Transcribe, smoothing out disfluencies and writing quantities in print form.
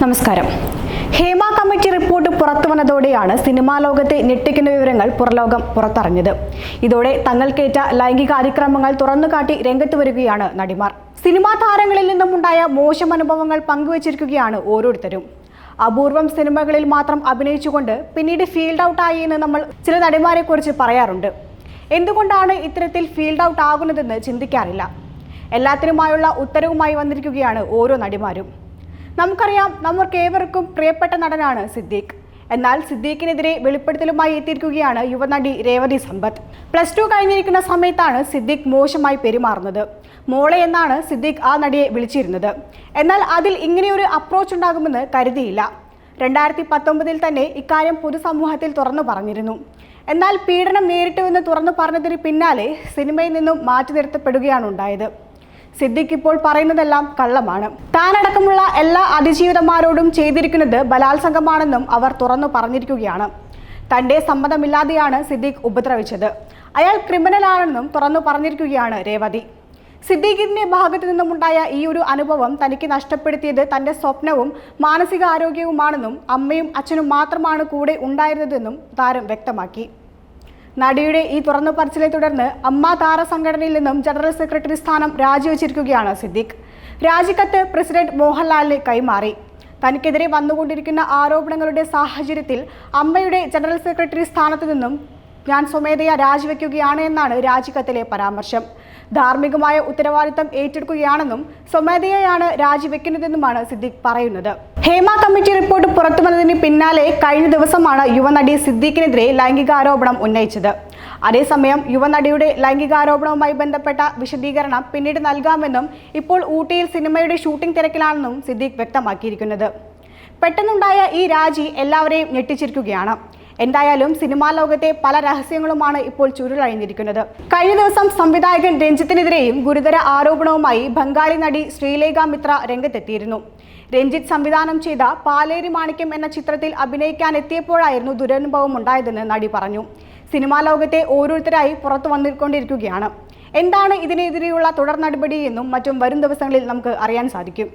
നമസ്കാരം. Hema committee report പുറത്തുവന്നതോടെയാണ് cinema ലോകത്തെ ഞെട്ടിക്കുന്ന വിവരങ്ങൾ പുറലോകം പുറത്തറിഞ്ഞത്. ഇതോടെ തങ്ങൾക്കേറ്റ ലൈംഗിക അതിക്രമങ്ങൾ തുറന്നുകാട്ടി രംഗത്ത് വരികയാണ് നടിമാർ. സിനിമാ താരങ്ങളിൽ നിന്നുമുണ്ടായ മോശം അനുഭവങ്ങൾ പങ്കുവച്ചിരിക്കുകയാണ് ഓരോരുത്തരും. അപൂർവം സിനിമകളിൽ മാത്രം അഭിനയിച്ചുകൊണ്ട് പിന്നീട് ഫീൽഡ് ഔട്ടായി എന്ന് നമ്മൾ ചില നടിമാരെ കുറിച്ച് പറയാറുണ്ട്. എന്തുകൊണ്ടാണ് ഇത്തരത്തിൽ ഫീൽഡ് ഔട്ട് ആകുന്നതെന്ന് ചിന്തിക്കാറില്ല. എല്ലാത്തിനുമായുള്ള ഉത്തരവുമായി വന്നിരിക്കുകയാണ് ഓരോ നടിമാരും. നമുക്കറിയാം, നമുക്കേവർക്കും പ്രിയപ്പെട്ട നടനാണ് സിദ്ദീഖ്. എന്നാൽ സിദ്ദീഖിനെതിരെ വെളിപ്പെടുത്തലുമായി എത്തിയിരിക്കുകയാണ് യുവനടി രേവതി സമ്പത്ത്. +2 കഴിഞ്ഞിരിക്കുന്ന സമയത്താണ് സിദ്ദീഖ് മോശമായി പെരുമാറുന്നത്. മോളെ എന്നാണ് സിദ്ദീഖ് ആ നടിയെ വിളിച്ചിരുന്നത്. എന്നാൽ അതിൽ ഇങ്ങനെയൊരു അപ്രോച്ച് ഉണ്ടാകുമെന്ന് കരുതിയില്ല. 2019 തന്നെ ഇക്കാര്യം പൊതുസമൂഹത്തിൽ തുറന്നു പറഞ്ഞിരുന്നു. എന്നാൽ പീഡനം നേരിട്ടുവെന്ന് തുറന്നു പറഞ്ഞതിന് പിന്നാലെ സിനിമയിൽ നിന്നും മാറ്റി നിർത്തപ്പെടുകയാണ് ഉണ്ടായത്. സിദ്ദീഖ് ഇപ്പോൾ പറയുന്നതെല്ലാം കള്ളമാണ്. താനടക്കമുള്ള എല്ലാ അതിജീവിതന്മാരോടും ചെയ്തിരിക്കുന്നത് ബലാത്സംഗമാണെന്നും അവർ തുറന്നു പറഞ്ഞിരിക്കുകയാണ്. തന്റെ സമ്മതമില്ലാതെയാണ് സിദ്ദീഖ് ഉപദ്രവിച്ചത്. അയാൾ ക്രിമിനലാണെന്നും തുറന്നു പറഞ്ഞിരിക്കുകയാണ് രേവതി. സിദ്ദീഖിന്റെ ഭാഗത്തു നിന്നുമുണ്ടായ ഈ ഒരു അനുഭവം തനിക്ക് നഷ്ടപ്പെടുത്തിയത് തന്റെ സ്വപ്നവും മാനസികാരോഗ്യവുമാണെന്നും അമ്മയും അച്ഛനും മാത്രമാണ് കൂടെ ഉണ്ടായിരുന്നതെന്നും താരം വ്യക്തമാക്കി. നടിയുടെ ഈ തുറന്നു പറച്ചിലെ തുടർന്ന് അമ്മ താര സംഘടനയിൽ നിന്നും ജനറൽ സെക്രട്ടറി സ്ഥാനം രാജിവെച്ചിരിക്കുകയാണ് സിദ്ദീഖ്. രാജിക്കത്ത് പ്രസിഡന്റ് മോഹൻലാലിന് കൈമാറി. തനിക്കെതിരെ വന്നുകൊണ്ടിരിക്കുന്ന ആരോപണങ്ങളുടെ സാഹചര്യത്തിൽ അമ്മയുടെ ജനറൽ സെക്രട്ടറി സ്ഥാനത്തു നിന്നും ഞാൻ സ്വമേധയാ രാജിവെക്കുകയാണ് എന്നാണ് രാജിക്കത്തിലെ പരാമർശം. ധാർമ്മികമായ ഉത്തരവാദിത്തം ഏറ്റെടുക്കുകയാണെന്നും സ്വമേധയാണ് രാജിവെക്കുന്നതെന്നുമാണ് സിദ്ദീഖ് പറയുന്നത്. ഹേമ കമ്മിറ്റി റിപ്പോർട്ട് പുറത്തുവന്നതിന് പിന്നാലെ കഴിഞ്ഞ ദിവസമാണ് യുവനടി സിദ്ദീഖിനെതിരെ ലൈംഗികാരോപണം ഉന്നയിച്ചത്. അതേസമയം യുവനടിയുടെ ലൈംഗികാരോപണവുമായി ബന്ധപ്പെട്ട വിശദീകരണം പിന്നീട് നൽകാമെന്നും ഇപ്പോൾ ഊട്ടിയിൽ സിനിമയുടെ ഷൂട്ടിംഗ് തിരക്കിലാണെന്നും സിദ്ദീഖ് വ്യക്തമാക്കിയിരിക്കുന്നത്. പെട്ടെന്നുണ്ടായ ഈ രാജി എല്ലാവരെയും ഞെട്ടിച്ചിരിക്കുകയാണ്. എന്തായാലും സിനിമാ ലോകത്തെ പല രഹസ്യങ്ങളുമാണ് ഇപ്പോൾ ചുരുളഴിഞ്ഞിരിക്കുന്നത്. കഴിഞ്ഞ ദിവസം സംവിധായകൻ രഞ്ജിത്തിനെതിരെയും ഗുരുതര ആരോപണവുമായി ബംഗാളി നടി ശ്രീലേഖ മിത്ര രംഗത്തെത്തിയിരുന്നു. രഞ്ജിത്ത് സംവിധാനം ചെയ്ത പാലേരി മാണിക്യം എന്ന ചിത്രത്തിൽ അഭിനയിക്കാനെത്തിയപ്പോഴായിരുന്നു ദുരനുഭവം ഉണ്ടായതെന്ന് നടി പറഞ്ഞു. സിനിമാ ലോകത്തെ ഓരോരുത്തരായി പുറത്തു വന്നുകൊണ്ടിരിക്കുകയാണ്. എന്താണ് ഇതിനെതിരെയുള്ള തുടർ നടപടി എന്നും മറ്റും വരും ദിവസങ്ങളിൽ നമുക്ക് അറിയാൻ സാധിക്കും.